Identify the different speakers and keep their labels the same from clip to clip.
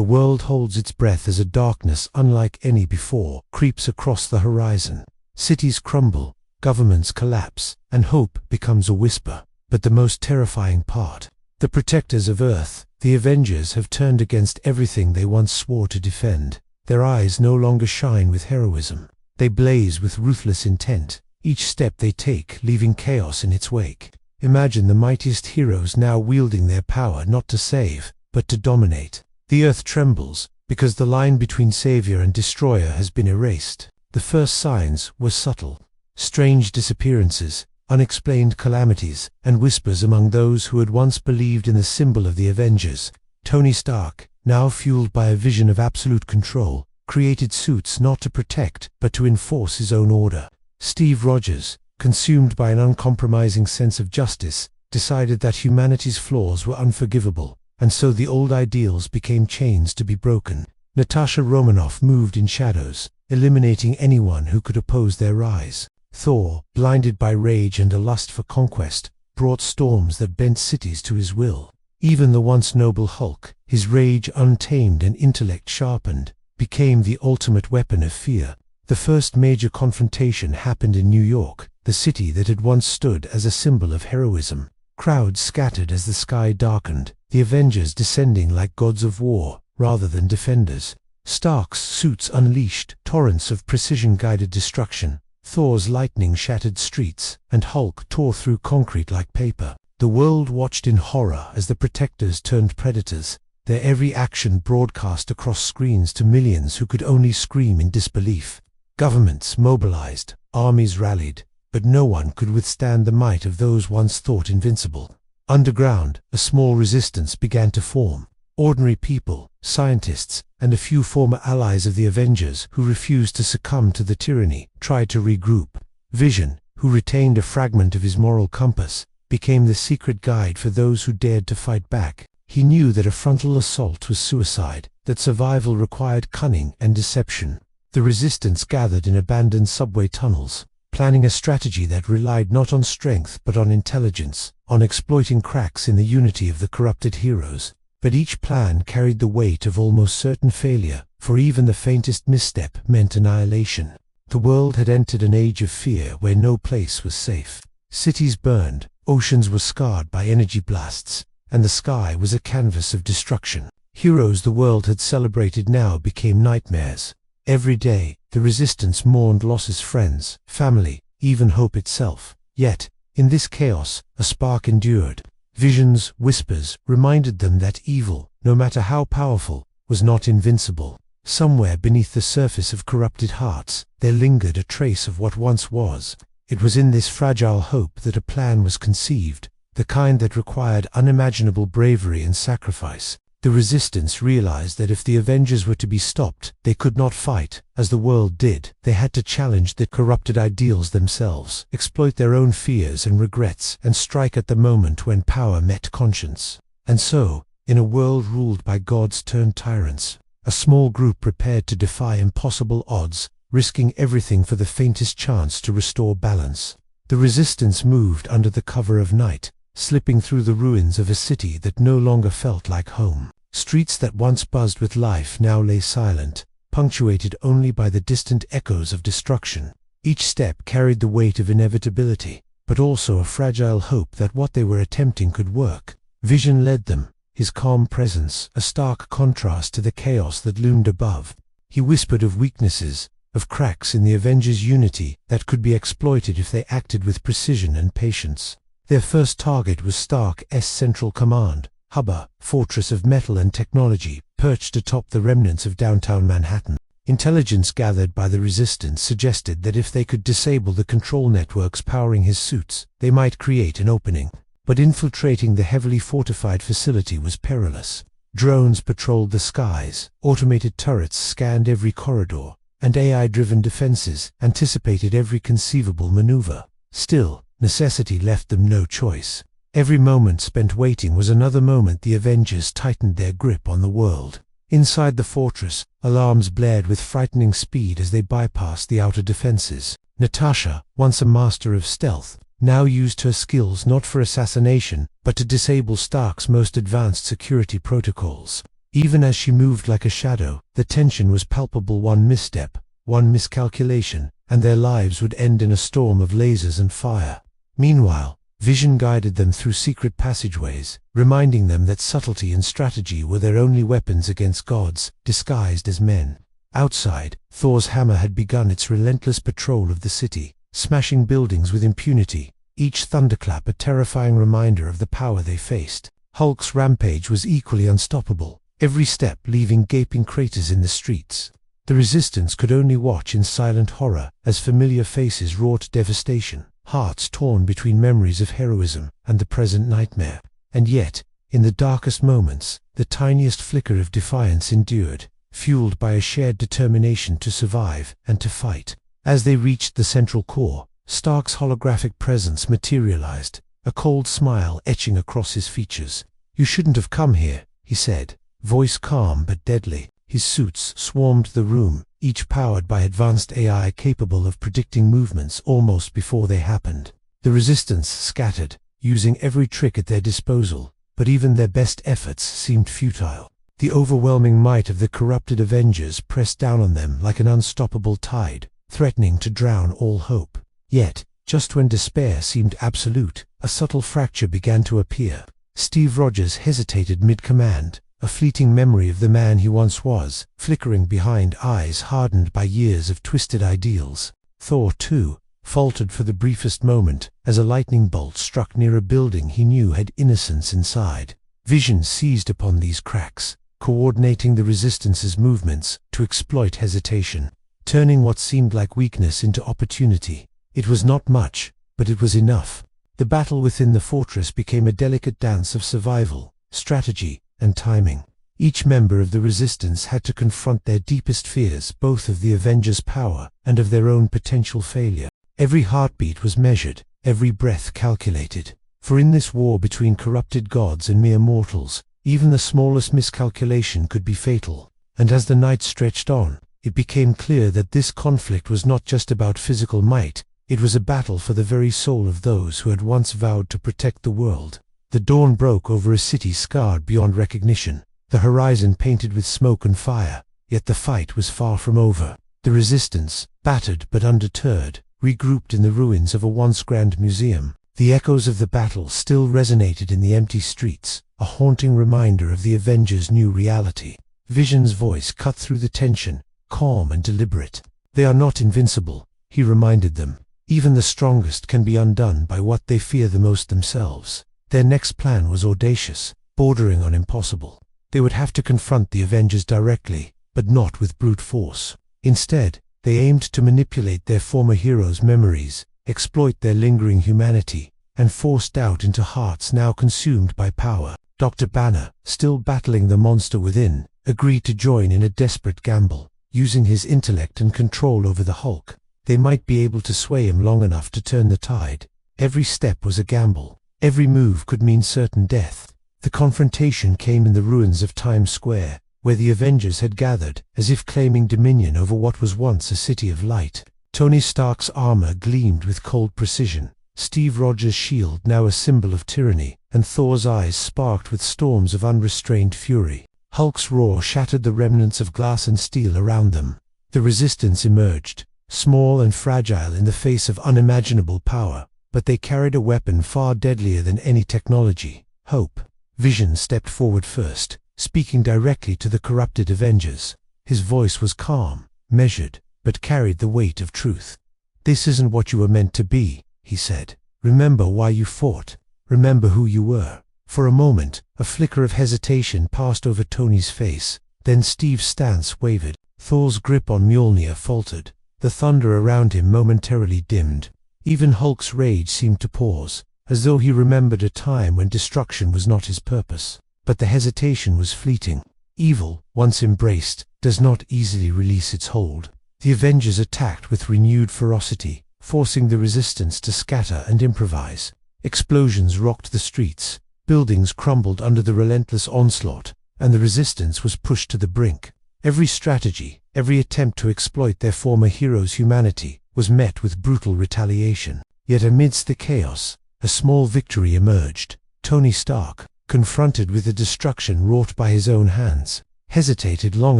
Speaker 1: The world holds its breath as a darkness unlike any before creeps across the horizon. Cities crumble, governments collapse, and hope becomes a whisper. But the most terrifying part, the protectors of Earth, the Avengers, have turned against everything they once swore to defend. Their eyes no longer shine with heroism. They blaze with ruthless intent, each step they take leaving chaos in its wake. Imagine the mightiest heroes now wielding their power not to save, but to dominate. The Earth trembles, because the line between savior and destroyer has been erased. The first signs were subtle. Strange disappearances, unexplained calamities, and whispers among those who had once believed in the symbol of the Avengers. Tony Stark, now fueled by a vision of absolute control, created suits not to protect, but to enforce his own order. Steve Rogers, consumed by an uncompromising sense of justice, decided that humanity's flaws were unforgivable, and so the old ideals became chains to be broken. Natasha Romanoff moved in shadows, eliminating anyone who could oppose their rise. Thor, blinded by rage and a lust for conquest, brought storms that bent cities to his will. Even the once noble Hulk, his rage untamed and intellect sharpened, became the ultimate weapon of fear. The first major confrontation happened in New York, the city that had once stood as a symbol of heroism. Crowds scattered as the sky darkened, the Avengers descending like gods of war, rather than defenders. Stark's suits unleashed torrents of precision-guided destruction. Thor's lightning shattered streets, and Hulk tore through concrete like paper. The world watched in horror as the protectors turned predators, their every action broadcast across screens to millions who could only scream in disbelief. Governments mobilized, armies rallied, but no one could withstand the might of those once thought invincible. Underground, a small resistance began to form. Ordinary people, scientists, and a few former allies of the Avengers who refused to succumb to the tyranny tried to regroup. Vision, who retained a fragment of his moral compass, became the secret guide for those who dared to fight back. He knew that a frontal assault was suicide, that survival required cunning and deception. The resistance gathered in abandoned subway tunnels, planning a strategy that relied not on strength but on intelligence, on exploiting cracks in the unity of the corrupted heroes. But each plan carried the weight of almost certain failure, for even the faintest misstep meant annihilation. The world had entered an age of fear where no place was safe. Cities burned, oceans were scarred by energy blasts, and the sky was a canvas of destruction. Heroes the world had celebrated now became nightmares. Every day, the resistance mourned losses, friends, family, even hope itself. Yet, in this chaos, a spark endured. Visions, whispers, reminded them that evil, no matter how powerful, was not invincible. Somewhere beneath the surface of corrupted hearts, there lingered a trace of what once was. It was in this fragile hope that a plan was conceived, the kind that required unimaginable bravery and sacrifice. The resistance realized that if the Avengers were to be stopped, they could not fight, as the world did. They had to challenge the corrupted ideals themselves, exploit their own fears and regrets, and strike at the moment when power met conscience. And so, in a world ruled by gods turned tyrants, a small group prepared to defy impossible odds, risking everything for the faintest chance to restore balance. The resistance moved under the cover of night, slipping through the ruins of a city that no longer felt like home. Streets that once buzzed with life now lay silent, punctuated only by the distant echoes of destruction. Each step carried the weight of inevitability, but also a fragile hope that what they were attempting could work. Vision led them, his calm presence a stark contrast to the chaos that loomed above. He whispered of weaknesses, of cracks in the Avengers' unity that could be exploited if they acted with precision and patience. Their first target was Stark's Central Command, Hubba, fortress of metal and technology, perched atop the remnants of downtown Manhattan. Intelligence gathered by the resistance suggested that if they could disable the control networks powering his suits, they might create an opening. But infiltrating the heavily fortified facility was perilous. Drones patrolled the skies, automated turrets scanned every corridor, and AI-driven defenses anticipated every conceivable maneuver. Still, necessity left them no choice. Every moment spent waiting was another moment the Avengers tightened their grip on the world. Inside the fortress, alarms blared with frightening speed as they bypassed the outer defenses. Natasha, once a master of stealth, now used her skills not for assassination, but to disable Stark's most advanced security protocols. Even as she moved like a shadow, the tension was palpable. One misstep, one miscalculation, and their lives would end in a storm of lasers and fire. Meanwhile, Vision guided them through secret passageways, reminding them that subtlety and strategy were their only weapons against gods, disguised as men. Outside, Thor's hammer had begun its relentless patrol of the city, smashing buildings with impunity, each thunderclap a terrifying reminder of the power they faced. Hulk's rampage was equally unstoppable, every step leaving gaping craters in the streets. The Resistance could only watch in silent horror as familiar faces wrought devastation, hearts torn between memories of heroism and the present nightmare. And yet, in the darkest moments, the tiniest flicker of defiance endured, fueled by a shared determination to survive and to fight. As they reached the central core, Stark's holographic presence materialized, a cold smile etching across his features. "You shouldn't have come here," he said, voice calm but deadly. His suits swarmed the room, each powered by advanced AI capable of predicting movements almost before they happened. The Resistance scattered, using every trick at their disposal, but even their best efforts seemed futile. The overwhelming might of the corrupted Avengers pressed down on them like an unstoppable tide, threatening to drown all hope. Yet, just when despair seemed absolute, a subtle fracture began to appear. Steve Rogers hesitated mid-command, a fleeting memory of the man he once was, flickering behind eyes hardened by years of twisted ideals. Thor, too, faltered for the briefest moment, as a lightning bolt struck near a building he knew had innocence inside. Vision seized upon these cracks, coordinating the Resistance's movements to exploit hesitation, turning what seemed like weakness into opportunity. It was not much, but it was enough. The battle within the fortress became a delicate dance of survival, strategy, and timing. Each member of the Resistance had to confront their deepest fears, both of the Avengers' power and of their own potential failure. Every heartbeat was measured, every breath calculated. For in this war between corrupted gods and mere mortals, even the smallest miscalculation could be fatal. And as the night stretched on, it became clear that this conflict was not just about physical might, it was a battle for the very soul of those who had once vowed to protect the world. The dawn broke over a city scarred beyond recognition, the horizon painted with smoke and fire, yet the fight was far from over. The Resistance, battered but undeterred, regrouped in the ruins of a once grand museum. The echoes of the battle still resonated in the empty streets, a haunting reminder of the Avengers' new reality. Vision's voice cut through the tension, calm and deliberate. "They are not invincible," he reminded them. "Even the strongest can be undone by what they fear the most themselves." Their next plan was audacious, bordering on impossible. They would have to confront the Avengers directly, but not with brute force. Instead, they aimed to manipulate their former heroes' memories, exploit their lingering humanity, and force doubt into hearts now consumed by power. Dr. Banner, still battling the monster within, agreed to join in a desperate gamble. Using his intellect and control over the Hulk, they might be able to sway him long enough to turn the tide. Every step was a gamble. Every move could mean certain death. The confrontation came in the ruins of Times Square, where the Avengers had gathered, as if claiming dominion over what was once a city of light. Tony Stark's armor gleamed with cold precision, Steve Rogers' shield now a symbol of tyranny, and Thor's eyes sparked with storms of unrestrained fury. Hulk's roar shattered the remnants of glass and steel around them. The Resistance emerged, small and fragile in the face of unimaginable power, but they carried a weapon far deadlier than any technology: hope. Vision stepped forward first, speaking directly to the corrupted Avengers. His voice was calm, measured, but carried the weight of truth. "This isn't what you were meant to be," he said. "Remember why you fought. Remember who you were." For a moment, a flicker of hesitation passed over Tony's face, then Steve's stance wavered. Thor's grip on Mjolnir faltered. The thunder around him momentarily dimmed. Even Hulk's rage seemed to pause, as though he remembered a time when destruction was not his purpose. But the hesitation was fleeting. Evil, once embraced, does not easily release its hold. The Avengers attacked with renewed ferocity, forcing the Resistance to scatter and improvise. Explosions rocked the streets, buildings crumbled under the relentless onslaught, and the Resistance was pushed to the brink. Every strategy, every attempt to exploit their former heroes' humanity, was met with brutal retaliation. Yet amidst the chaos, a small victory emerged. Tony Stark, confronted with the destruction wrought by his own hands, hesitated long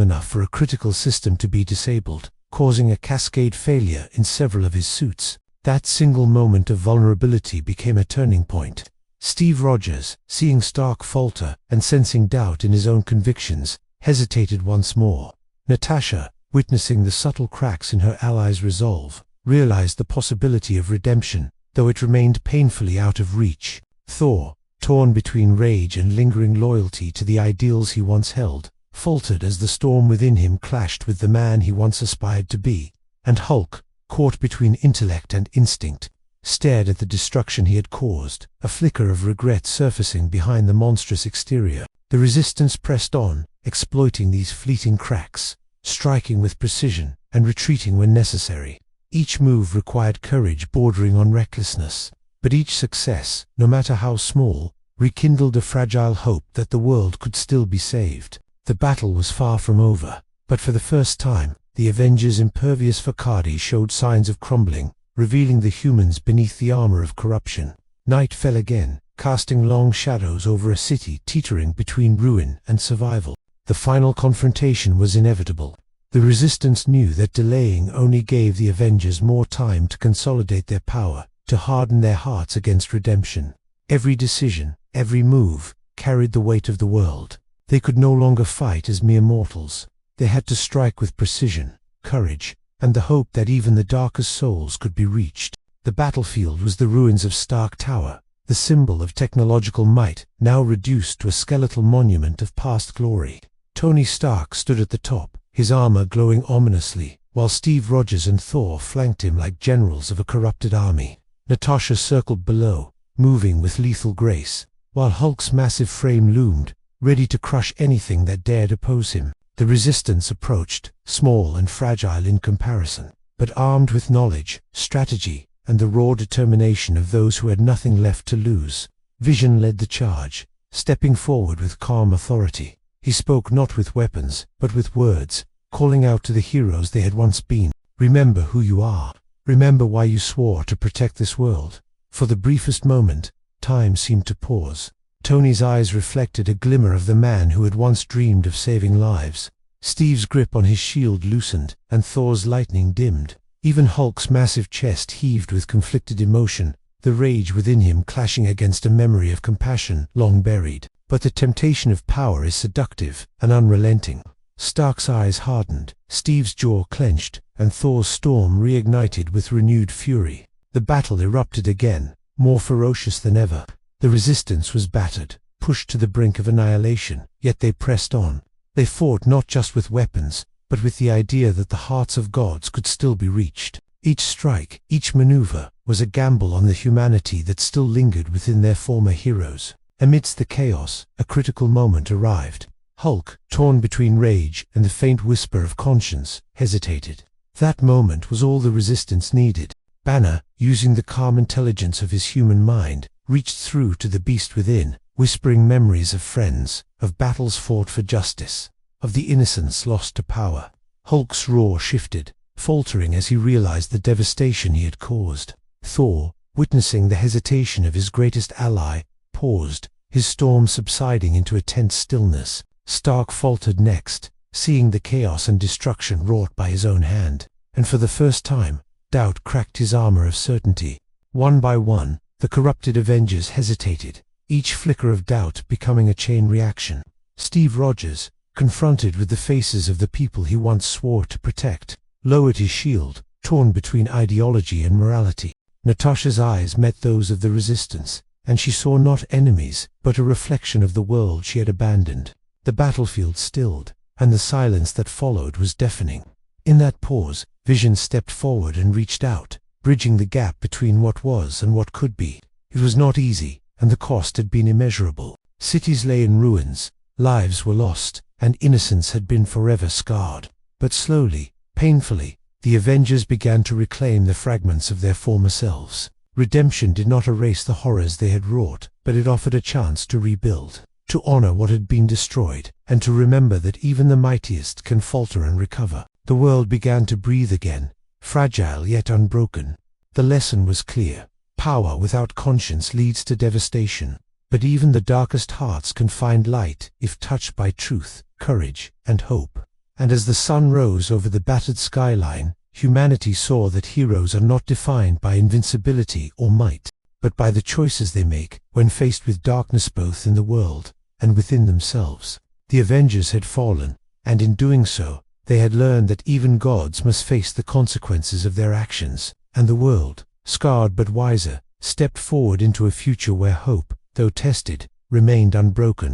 Speaker 1: enough for a critical system to be disabled, causing a cascade failure in several of his suits. That single moment of vulnerability became a turning point. Steve Rogers, seeing Stark falter and sensing doubt in his own convictions, hesitated once more. Natasha, witnessing the subtle cracks in her allies' resolve, realized the possibility of redemption, though it remained painfully out of reach. Thor, torn between rage and lingering loyalty to the ideals he once held, faltered as the storm within him clashed with the man he once aspired to be. And Hulk, caught between intellect and instinct, stared at the destruction he had caused, a flicker of regret surfacing behind the monstrous exterior. The resistance pressed on, exploiting these fleeting cracks, striking with precision and retreating when necessary. Each move required courage bordering on recklessness, but each success, no matter how small, rekindled a fragile hope that the world could still be saved. The battle was far from over, but for the first time, the Avengers' impervious facade showed signs of crumbling, revealing the humans beneath the armor of corruption. Night fell again, casting long shadows over a city teetering between ruin and survival. The final confrontation was inevitable. The Resistance knew that delaying only gave the Avengers more time to consolidate their power, to harden their hearts against redemption. Every decision, every move, carried the weight of the world. They could no longer fight as mere mortals. They had to strike with precision, courage, and the hope that even the darkest souls could be reached. The battlefield was the ruins of Stark Tower, the symbol of technological might, now reduced to a skeletal monument of past glory. Tony Stark stood at the top, his armor glowing ominously, while Steve Rogers and Thor flanked him like generals of a corrupted army. Natasha circled below, moving with lethal grace, while Hulk's massive frame loomed, ready to crush anything that dared oppose him. The Resistance approached, small and fragile in comparison, but armed with knowledge, strategy, and the raw determination of those who had nothing left to lose. Vision led the charge, stepping forward with calm authority. He spoke not with weapons, but with words, calling out to the heroes they had once been. Remember who you are. Remember why you swore to protect this world. For the briefest moment, time seemed to pause. Tony's eyes reflected a glimmer of the man who had once dreamed of saving lives. Steve's grip on his shield loosened, and Thor's lightning dimmed. Even Hulk's massive chest heaved with conflicted emotion, the rage within him clashing against a memory of compassion long buried. But the temptation of power is seductive and unrelenting. Stark's eyes hardened, Steve's jaw clenched, and Thor's storm reignited with renewed fury. The battle erupted again, more ferocious than ever. The Resistance was battered, pushed to the brink of annihilation, yet they pressed on. They fought not just with weapons, but with the idea that the hearts of gods could still be reached. Each strike, each maneuver, was a gamble on the humanity that still lingered within their former heroes. Amidst the chaos, a critical moment arrived. Hulk, torn between rage and the faint whisper of conscience, hesitated. That moment was all the Resistance needed. Banner, using the calm intelligence of his human mind, reached through to the beast within, whispering memories of friends, of battles fought for justice, of the innocence lost to power. Hulk's roar shifted, faltering as he realized the devastation he had caused. Thor, witnessing the hesitation of his greatest ally, paused, his storm subsiding into a tense stillness. Stark faltered next, seeing the chaos and destruction wrought by his own hand, and for the first time, doubt cracked his armor of certainty. One by one, the corrupted Avengers hesitated, each flicker of doubt becoming a chain reaction. Steve Rogers, confronted with the faces of the people he once swore to protect, lowered his shield, torn between ideology and morality. Natasha's eyes met those of the Resistance, and she saw not enemies, but a reflection of the world she had abandoned. The battlefield stilled, and the silence that followed was deafening. In that pause, Vision stepped forward and reached out, bridging the gap between what was and what could be. It was not easy, and the cost had been immeasurable. Cities lay in ruins, lives were lost, and innocence had been forever scarred. But slowly, painfully, the Avengers began to reclaim the fragments of their former selves. Redemption did not erase the horrors they had wrought, but it offered a chance to rebuild, to honor what had been destroyed, and to remember that even the mightiest can falter and recover. The world began to breathe again, fragile yet unbroken. The lesson was clear. Power without conscience leads to devastation. But even the darkest hearts can find light if touched by truth, courage, and hope. And as the sun rose over the battered skyline, humanity saw that heroes are not defined by invincibility or might, but by the choices they make when faced with darkness both in the world and within themselves. The Avengers had fallen, and in doing so, they had learned that even gods must face the consequences of their actions, and the world, scarred but wiser, stepped forward into a future where hope, though tested, remained unbroken.